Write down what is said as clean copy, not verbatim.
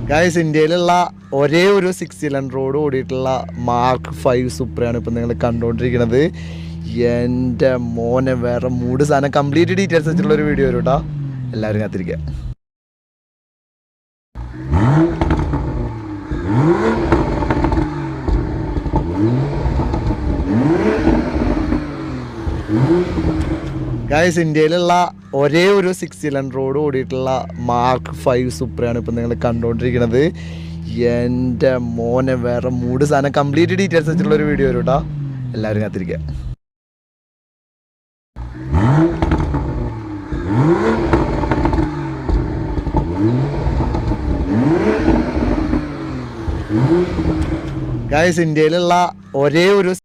Guys ഇന്ത്യയിലുള്ള ഒരേ ഒരു 6 സിലിണ്ടറോട് ഓടിയിട്ടുള്ള മാർക്ക് 5 സൂപ്പറാണ് ഇപ്പം നിങ്ങൾ കണ്ടുകൊണ്ടിരിക്കുന്നത്. എൻ്റെ മോനെ വേറെ മൂഡ് സാധനം കംപ്ലീറ്റ് ഡീറ്റെയിൽസ് വെച്ചിട്ടുള്ള ഒരു വീഡിയോ വരും കേട്ടോ. എല്ലാവരും കാത്തിരിക്കുക. ഗൈസ് ഇന്ത്യയിലുള്ള ഒരേ ഒരു 6 സിലിണ്ടറോട് ഓടിയിട്ടുള്ള മാർക്ക് 5 സൂപ്പറാണ് ഇപ്പം നിങ്ങൾ കണ്ടുകൊണ്ടിരിക്കുന്നത്. എൻ്റെ മോനെ വേറെ മൂഡ് സാധനം കംപ്ലീറ്റ് ഡീറ്റെയിൽസ് വെച്ചിട്ടുള്ള ഒരു വീഡിയോ വരും കേട്ടോ. എല്ലാവരും കാത്തിരിക്കുക. ഗൈസ് ഇന്ത്യയിലുള്ള ഒരേ ഒരു